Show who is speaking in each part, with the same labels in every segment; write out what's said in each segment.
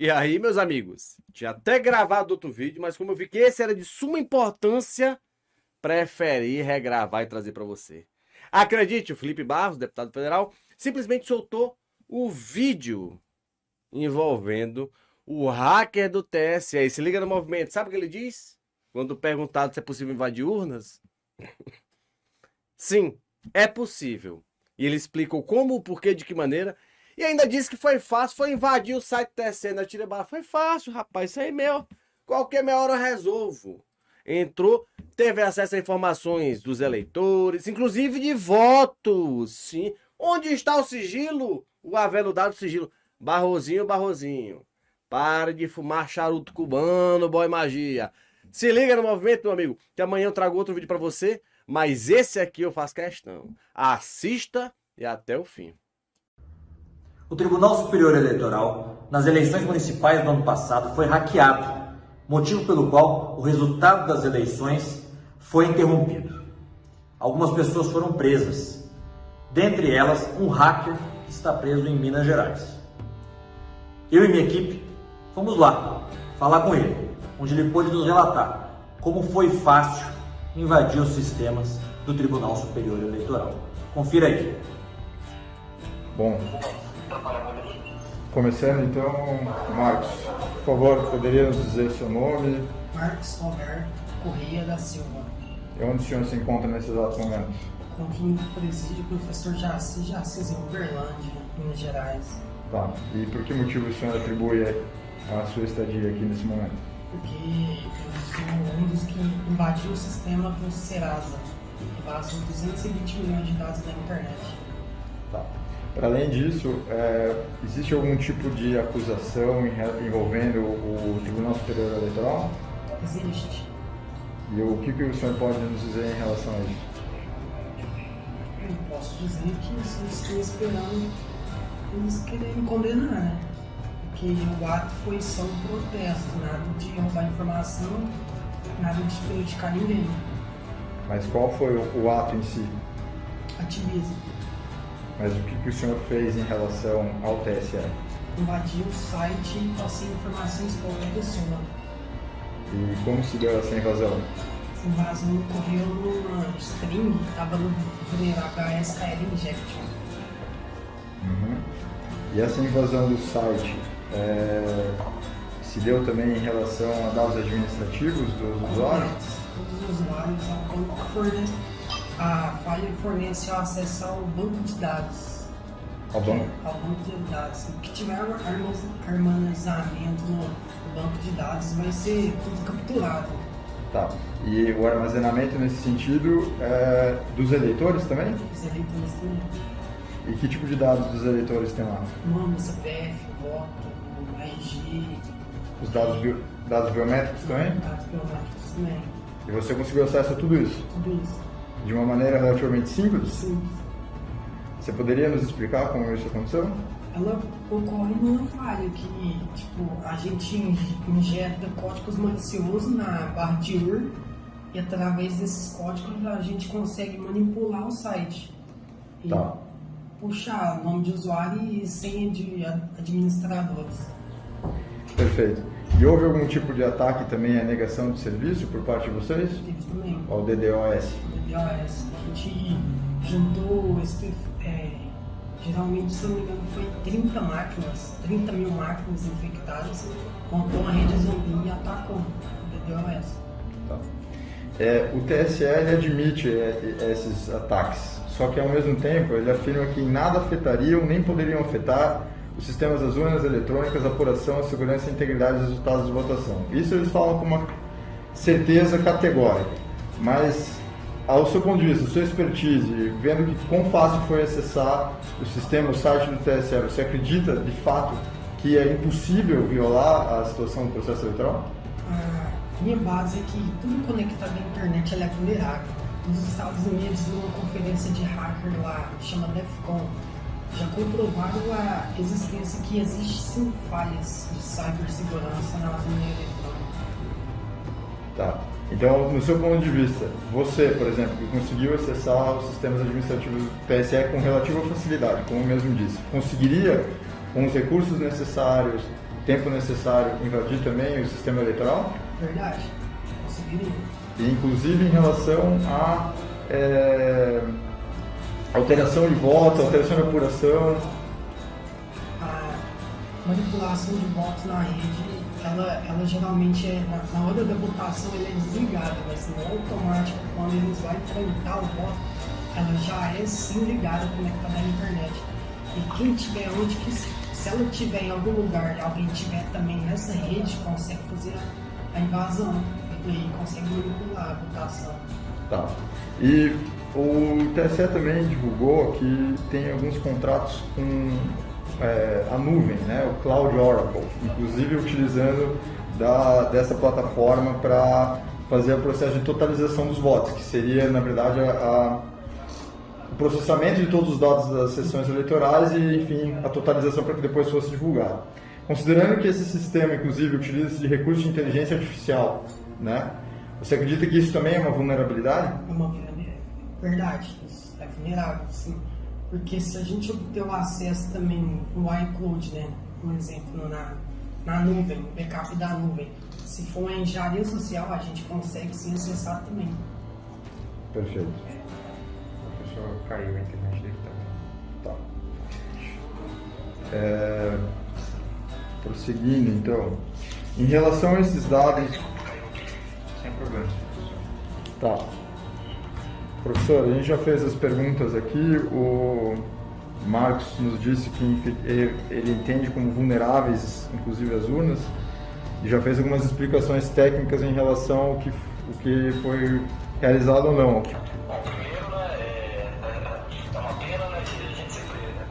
Speaker 1: E aí, meus amigos, tinha até gravado outro vídeo, mas como eu vi que esse era de suma importância, preferi regravar e trazer para você. Acredite, o Felipe Barros, deputado federal, simplesmente soltou o vídeo envolvendo o hacker do TSE. Se liga no movimento, sabe o que ele diz? Quando perguntado se é possível invadir urnas? Sim, é possível. E ele explicou como, o porquê, de que maneira. E ainda disse que foi fácil, foi invadir o site TSE na Tira Barra. Foi fácil, rapaz, isso aí meu. Qualquer meia hora eu resolvo. Entrou, teve acesso a informações dos eleitores, inclusive de votos, sim. Onde está o sigilo? O aveludado sigilo. Barrozinho, Barrozinho. Pare de fumar charuto cubano, boy magia. Se liga no movimento, meu amigo, que amanhã eu trago outro vídeo pra você, mas esse aqui eu faço questão. Assista e até o fim.
Speaker 2: O Tribunal Superior Eleitoral, nas eleições municipais do ano passado, foi hackeado, motivo pelo qual o resultado das eleições foi interrompido. Algumas pessoas foram presas, dentre elas um hacker que está preso em Minas Gerais. Eu e minha equipe fomos lá falar com ele, onde ele pôde nos relatar como foi fácil invadir os sistemas do Tribunal Superior Eleitoral. Confira aí.
Speaker 3: Bom, começando então, Marcos, por favor, poderia nos dizer seu nome?
Speaker 4: Marcos Roberto Correia da Silva.
Speaker 3: E onde o senhor se encontra nesse exato momento?
Speaker 4: Continue do presídio, professor Jacis em Uberlândia, Minas Gerais.
Speaker 3: Tá, e por que motivo o senhor atribui a sua estadia aqui nesse momento?
Speaker 4: Porque eu sou um dos que invadiu o sistema do Serasa e vazou 220 milhões de dados da internet.
Speaker 3: Tá. Para além disso, existe algum tipo de acusação envolvendo o Tribunal Superior Eleitoral?
Speaker 4: Existe.
Speaker 3: E o que o senhor pode nos dizer em relação a isso?
Speaker 4: Eu posso dizer que eu estou esperando eles quererem condenar, né? Porque o ato foi só um protesto, nada de roubar informação, nada de prejudicar ninguém.
Speaker 3: Mas qual foi o ato em si?
Speaker 4: Ativismo.
Speaker 3: Mas o que o senhor fez em relação ao TSE?
Speaker 4: Invadi o site e passei informações para outra pessoa.
Speaker 3: E como se deu essa invasão?
Speaker 4: Essa invasão ocorreu numa string que estava no vulnerável SQL Injection.
Speaker 3: Uhum. E essa invasão do site se deu também em relação a dados administrativos dos usuários?
Speaker 4: Todos os usuários, a falha fornece o acesso ao banco de dados.
Speaker 3: Ao banco?
Speaker 4: Ao banco de dados. O que tiver armazenamento no banco de dados vai ser tudo capturado.
Speaker 3: Tá. E o armazenamento nesse sentido é dos eleitores também?
Speaker 4: Os eleitores também.
Speaker 3: E que tipo de dados dos eleitores tem lá?
Speaker 4: Nome, CPF, voto, RG.
Speaker 3: Os dados biométricos também?
Speaker 4: Dados biométricos também.
Speaker 3: E você conseguiu acesso a tudo isso?
Speaker 4: Tudo isso.
Speaker 3: De uma maneira relativamente simples?
Speaker 4: Sim.
Speaker 3: Você poderia nos explicar como isso aconteceu?
Speaker 4: Ela ocorre numa falha que, a gente injeta códigos maliciosos na barra de URL e através desses códigos a gente consegue manipular o site. E
Speaker 3: Tá.
Speaker 4: puxar nome de usuário e senha de administradores.
Speaker 3: Perfeito. E houve algum tipo de ataque também à negação de serviço por parte de vocês?
Speaker 4: Teve também.
Speaker 3: Ao DDoS?
Speaker 4: DDoS. A gente juntou, geralmente, se não me engano, foi 30 mil máquinas infectadas, montou uma rede zumbi e atacou o DDoS.
Speaker 3: Tá. O TSE ele admite esses ataques, só que ao mesmo tempo ele afirma que nada afetariam nem poderiam afetar os sistemas das urnas eletrônicas, a apuração, a segurança e a integridade dos resultados de votação. Isso eles falam com uma certeza categórica, mas ao seu ponto de vista, sua expertise, vendo que quão fácil foi acessar o sistema, o site do TSE, você acredita de fato que é impossível violar a situação do processo eleitoral?
Speaker 4: A minha base é que tudo conectado à internet é vulnerável. Nos Estados Unidos, numa conferência de hacker lá, chama DEFCON, já comprovaram a existência que existe sim falhas de cibersegurança na urna eletrônica.
Speaker 3: Tá. Então, no seu ponto de vista, você, por exemplo, que conseguiu acessar os sistemas administrativos do TSE com relativa facilidade, como eu mesmo disse, conseguiria, com os recursos necessários, tempo necessário, invadir também o sistema eleitoral?
Speaker 4: Verdade. Conseguiram.
Speaker 3: E, inclusive, em relação a alteração de voto, alteração de apuração.
Speaker 4: A manipulação de votos na rede, ela geralmente na hora da votação ela é desligada, mas no automático, quando eles vão tramitar o voto, ela já é sim ligada, conectada à internet. E quem tiver se ela tiver em algum lugar e alguém tiver também nessa rede, consegue fazer a invasão e consegue manipular a votação.
Speaker 3: Tá. E o TSE também divulgou que tem alguns contratos com a nuvem, né, o Cloud Oracle, inclusive utilizando dessa plataforma para fazer o processo de totalização dos votos, que seria, na verdade, o processamento de todos os dados das sessões eleitorais e, enfim, a totalização para que depois fosse divulgado. Considerando que esse sistema, inclusive, utiliza-se de recursos de inteligência artificial, né, você acredita que isso também é uma vulnerabilidade?
Speaker 4: É uma verdade, isso é vulnerável, sim. Porque se a gente obter o acesso também no iCloud, né, por exemplo, na nuvem, no backup da nuvem, se for uma engenharia social, a gente consegue sim acessar também.
Speaker 3: Perfeito.
Speaker 5: O professor caiu a internet dele também.
Speaker 3: Tá. Prosseguindo, então, em relação a esses dados...
Speaker 5: Sem problema.
Speaker 3: Tá. Professor, a gente já fez as perguntas aqui, o Marcos nos disse que ele entende como vulneráveis, inclusive as urnas, e já fez algumas explicações técnicas em relação ao que foi realizado ou não.
Speaker 6: Bom, primeiro, né, é uma pena, né, que a gente sempre, né,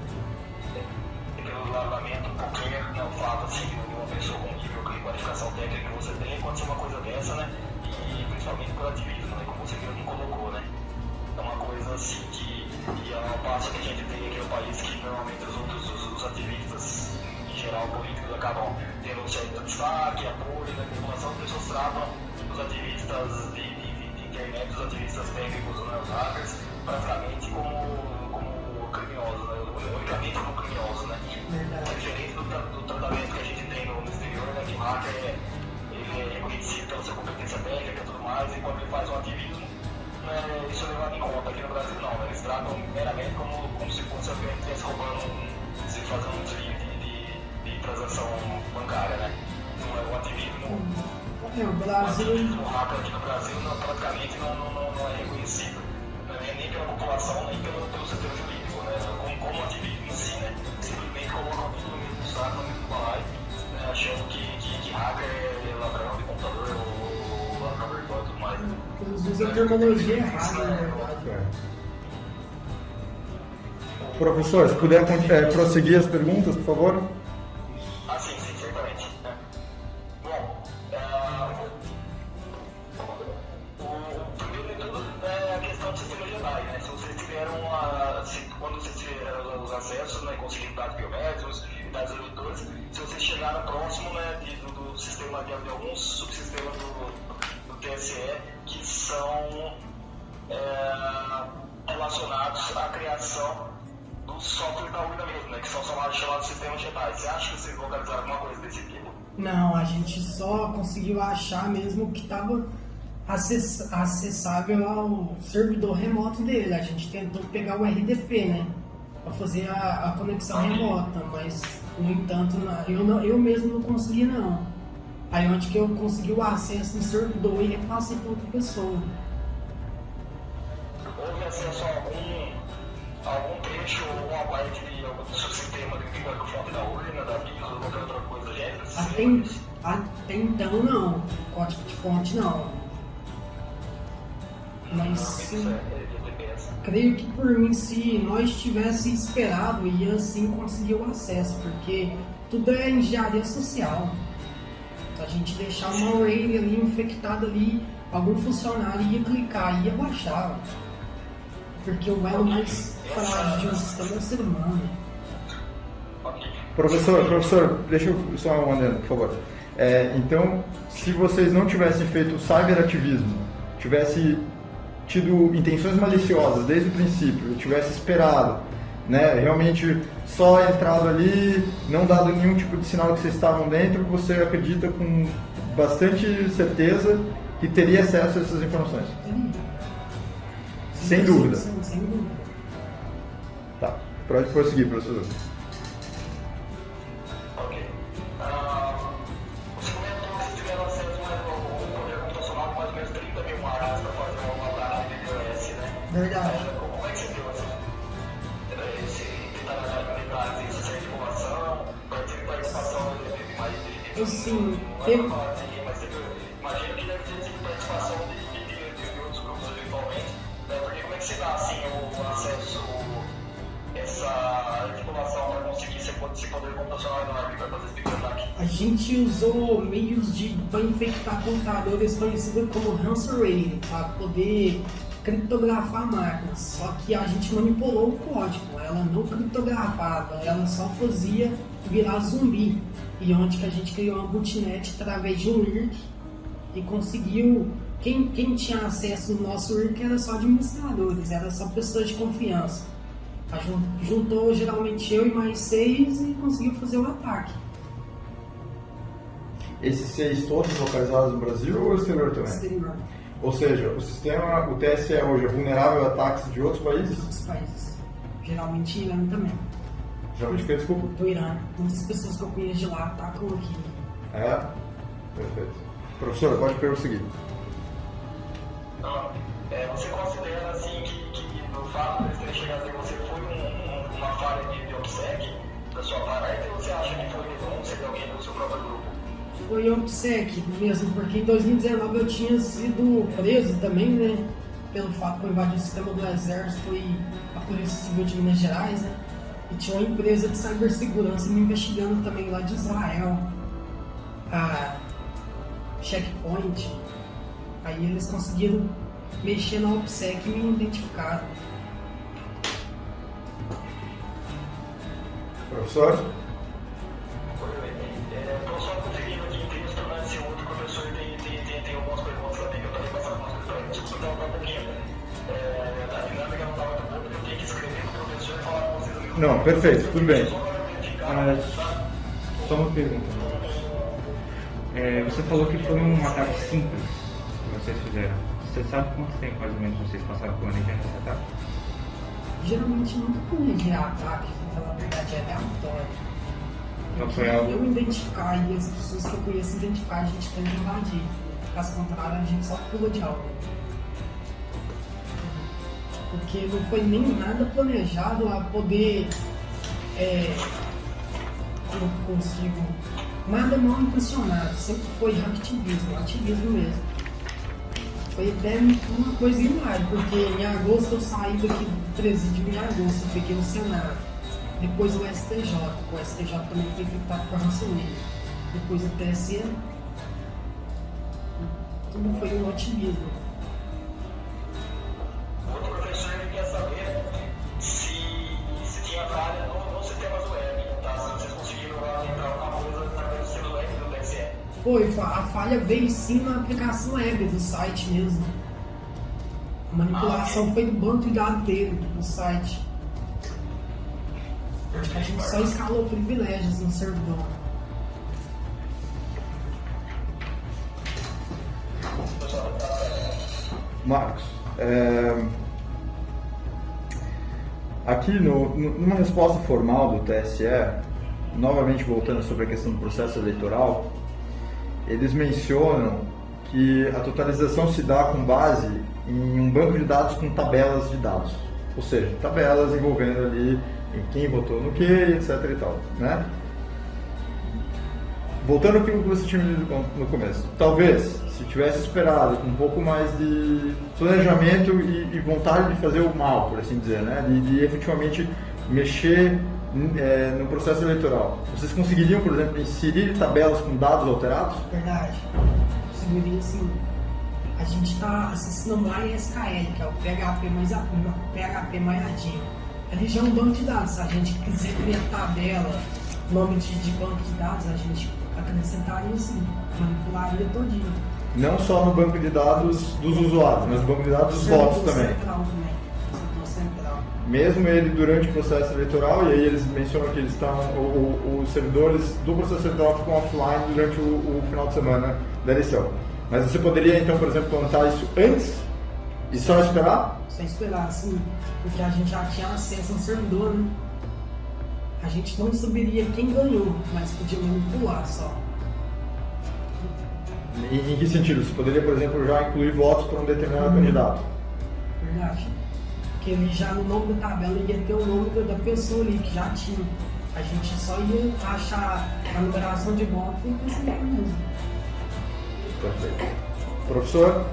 Speaker 6: pelo lamento qualquer, né, o fato, assim, de uma pessoa com nível de qualificação técnica que você tem, acontecer uma coisa dessa, né, e principalmente pelo ativismo, né, como você mesmo colocou, né. É uma coisa assim que é um passo que a gente tem aqui no país que normalmente os ativistas, em geral políticos, acabam tendo um certo destaque, apoio da população, as pessoas tratam os ativistas de internet, os ativistas técnicos, né, os hackers, praticamente como criminosos, né, unicamente como criminosos, né. É diferente do tratamento que a gente tem no exterior, né, que o hacker ele é reconhecido pela sua competência técnica e tudo mais, e quando ele faz um ativismo, isso é levado em conta. Aqui no Brasil não, né? Eles tratam meramente como se fosse alguém que estivesse roubando, se fazendo um desvio de transação bancária, né? Não é um ativismo.
Speaker 4: O Brasil...
Speaker 6: O hacker aqui no Brasil praticamente não é reconhecido, nem pela população, nem pelo setor jurídico, né? Como ativismo em si, né? Simplesmente colocam tudo no mesmo saco, no mesmo balaio, né? Achando que hacker é ladrão de computador ou ladrão virtual e tudo mais.
Speaker 4: Eles usam a terminologia errada, na verdade.
Speaker 3: Professor, se puder prosseguir as perguntas, por favor.
Speaker 6: Sim, certamente. Bom, o primeiro de tudo é a questão do sistema Jedi, né? Se vocês tiveram, quando vocês tiveram os acessos, né, conseguiram dados biométricos e dados eleitores, se vocês chegaram próximo, né, do sistema de alguns subsistemas do TSE que são relacionados à criação do software da urna mesmo, né, que são chamados sistemas Jedi. Você acha que vocês localizaram alguma coisa desse tipo?
Speaker 4: Não, a gente só conseguiu achar mesmo que estava acessável ao servidor remoto dele. A gente tentou pegar o RDP, né, para fazer a conexão remota, mas, no entanto, eu mesmo não consegui, não. Aí onde que eu consegui o acesso no servidor e repassei para outra pessoa.
Speaker 6: Houve acesso a algum trecho ou uma parte de algum subsistema de código-fonte da urna, da BIOS ou qualquer outra coisa do gênero?
Speaker 4: Até então não, código de fonte não. Mas sim, creio que por mim, se nós tivéssemos esperado, ia sim conseguir o acesso, porque tudo é engenharia social. A gente deixar uma array ali infectada ali, algum funcionário ia clicar, ia baixar. Porque o elo mais frágil de um sistema é o ser humano.
Speaker 3: Professor, deixa eu só um adendo, por favor. Então, se vocês não tivessem feito o cyberativismo, tivesse tido intenções maliciosas desde o princípio, tivesse esperado, né? Realmente só entrado ali, não dado nenhum tipo de sinal que vocês estavam dentro, você acredita com bastante certeza que teria acesso a essas informações? Sem dúvida.
Speaker 4: Sem dúvida.
Speaker 3: Tá, pode prosseguir, professor.
Speaker 6: Ok. Você comentou que vocês tiveram acesso ao poder computacional de mais ou menos 30 mil marcas para fazer uma análise de DOS, né?
Speaker 4: Verdade.
Speaker 6: Como é que você deu essa articulação, participar da participação de mais de
Speaker 4: Assim, teve...
Speaker 6: mas imagino que deve ter sido participação de outros grupos eventualmente, né? Porque como é que se dá assim o acesso, essa articulação para conseguir esse poder computacional enorme para fazer esse tipo de ataque?
Speaker 4: A gente usou meios para infectar computadores conhecidos como ransomware, para poder criptografar máquinas. Só que a gente manipulou o código, ela não criptografava, ela só fazia virar zumbi. E onde que a gente criou uma botnet através de um IRC e conseguiu. Quem tinha acesso no nosso IRC era só administradores, era só pessoas de confiança. Juntou geralmente eu e mais 6 e conseguiu fazer o ataque.
Speaker 3: Esses 6 todos localizados no Brasil ou no exterior também?
Speaker 4: Exterior,
Speaker 3: Ou seja, o sistema, o TSE hoje é vulnerável a ataques de outros
Speaker 4: de
Speaker 3: países?
Speaker 4: outros países. Geralmente Irã também.
Speaker 3: Geralmente que desculpa.
Speaker 4: Do Irã. Muitas pessoas que eu conheço de lá atacam aqui.
Speaker 3: É? Perfeito. Professor, pode prosseguir.
Speaker 6: Você considera assim que no fato de ter chegado até você foi uma falha de OPSEC da sua parte ou você acha que foi denúncia de alguém do seu próprio grupo?
Speaker 4: Foi OPSEC mesmo, porque em 2019 eu tinha sido preso também, né? Pelo fato que eu invadi o sistema do Exército e a Polícia Civil de Minas Gerais, né? E tinha uma empresa de cibersegurança me investigando também lá de Israel, a Checkpoint. Aí eles conseguiram mexer na OPSEC e me identificaram.
Speaker 3: Professor?
Speaker 6: Estou só conseguindo aqui em texto, né? Se o outro professor tem algumas perguntas também, que eu também passando algumas questões. Desculpa dar um pouquinho. A dinâmica não está muito boa, porque eu tenho que escrever para o professor e falar com vocês ali.
Speaker 3: Não, perfeito, tudo bem.
Speaker 5: Só uma pergunta. Você falou que foi um ataque simples que vocês fizeram. Você sabe quanto tempo mais ou menos vocês passaram planejando esse ataque?
Speaker 4: Geralmente nunca planejei ataque, pra falar a verdade, é aleatório.
Speaker 5: Não foi algo...
Speaker 4: Eu identificar e as pessoas que eu conheço identificar, a gente tenta invadir. Caso contrário, a gente só pula de aula. Porque não foi nem nada planejado a poder. Eu consigo. Nada mal intencionado, sempre foi ativismo mesmo. Foi até uma coisa hilária, porque em agosto eu saí daqui do presídio, em agosto eu peguei o Senado. Depois o STJ também foi infectado por ransomware. Depois o TSE. Tudo foi um otimismo.
Speaker 6: Outro professor ele quer saber se tinha falha nos sistemas web, tá? Se vocês conseguiram entrar alguma coisa através do sistema web do TSE.
Speaker 4: Foi, a falha veio sim na aplicação web do site mesmo. A manipulação foi do banco de dados dele, do site. A gente só escalou privilégios no servidor.
Speaker 3: Marcos, aqui numa resposta formal do TSE, novamente voltando sobre a questão do processo eleitoral, eles mencionam que a totalização se dá com base em um banco de dados com tabelas de dados, ou seja, tabelas envolvendo ali em quem votou no que, etc e tal, né? Voltando ao que você tinha dito no começo, talvez, se tivesse esperado com um pouco mais de planejamento e vontade de fazer o mal, por assim dizer, né? De efetivamente mexer no processo eleitoral, vocês conseguiriam, por exemplo, inserir tabelas com dados alterados?
Speaker 4: Verdade. Conseguiria sim. A gente está acessando o MySQL, que é o PHP maiadinho. Ali já é um banco de dados. Se a gente quiser criar tabela, nome de banco de dados, a gente acrescentaria sim, manipularia todinho.
Speaker 3: Não só no banco de dados dos usuários, mas no banco de dados dos votos também.
Speaker 4: Central.
Speaker 3: mesmo ele durante o processo eleitoral, e aí eles mencionam que eles estão, os servidores do processo eleitoral ficam offline durante o final de semana da eleição. Mas você poderia, então, por exemplo, plantar isso antes e só esperar?
Speaker 4: Só esperar, sim, porque a gente já tinha acesso ao servidor, né? A gente não saberia quem ganhou, mas podia manipular só.
Speaker 3: Em que sentido? Você poderia, por exemplo, já incluir votos para um determinado candidato?
Speaker 4: Verdade. Porque ele já no nome da tabela ia ter o nome da pessoa ali que já tinha. A gente só ia achar a numeração de votos e conseguir mesmo.
Speaker 3: Perfeito. Professor?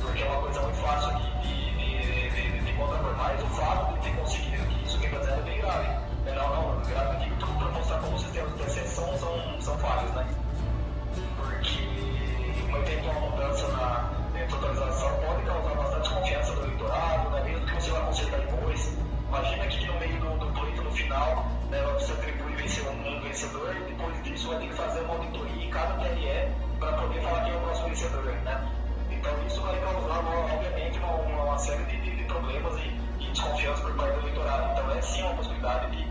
Speaker 6: Porque é uma coisa muito fácil de controlar, mas o fato de ter conseguido que isso que está dizendo é bem grave. Não, grave aqui tudo para mostrar como os sistemas de TSE são falhos, né? Porque uma eventual mudança na totalização pode causar bastante desconfiança do eleitorado, né? Mesmo que você vá consertar depois. Imagina que no meio do pleito, no final, né, você atribui um vencedor e depois disso vai ter que fazer uma auditoria em cada TRE para poder falar quem é o próximo vencedor, né? Então isso vai causar, obviamente, uma série de problemas e desconfiança por parte do eleitorado. Então é sim uma possibilidade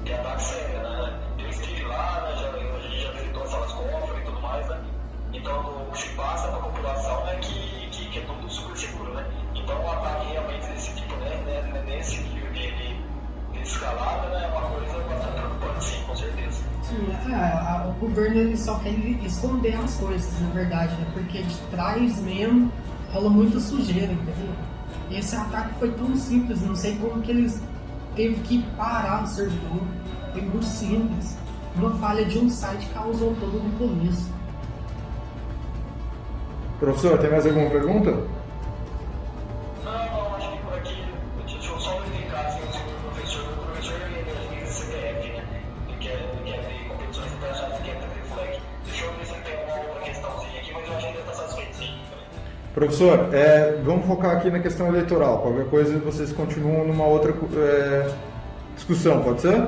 Speaker 6: de ataque sério, né? Eu estive lá, né, a gente já visitou as salas cofre e tudo mais, né? Então o que se passa para a população é que é tudo super seguro, né? Então um ataque realmente desse tipo, né, nesse nível de escalada, né, é uma coisa bastante preocupante, sim, com certeza.
Speaker 4: Sim, o governo ele só quer esconder as coisas, na verdade, né? Porque de trás mesmo rola muita sujeira, entendeu? E esse ataque foi tão simples, não sei como que eles teve que parar o servidor. Foi muito simples. Uma falha de um site causou todo o começo.
Speaker 3: Professor, tem mais alguma pergunta?
Speaker 6: Não, acho que por aqui, deixa eu só verificar assim, o professor ele é CTF, né? Ele quer ver competições internacionais, ele quer ter flag. Deixa eu ver se ele tem uma outra questãozinha aqui, mas eu acho que ele está satisfeito, sim.
Speaker 3: Professor, vamos focar aqui na questão eleitoral. Qualquer coisa vocês continuam numa outra discussão, pode ser?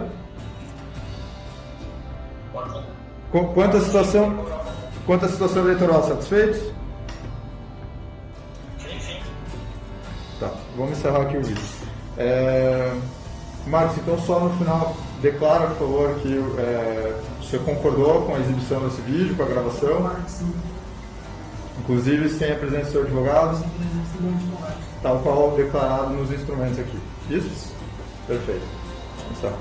Speaker 6: Pode ser.
Speaker 3: Quanto à situação eleitoral, satisfeitos?
Speaker 6: Sim.
Speaker 3: Tá, vamos encerrar aqui o vídeo. Marcos, então só no final declara, por favor, que você concordou com a exibição desse vídeo, com a gravação,
Speaker 4: Sim,
Speaker 3: inclusive sem a presença do seu advogado,
Speaker 4: presença do advogado.
Speaker 3: tal qual declarado nos instrumentos aqui. Isso? Perfeito. Vamos lá.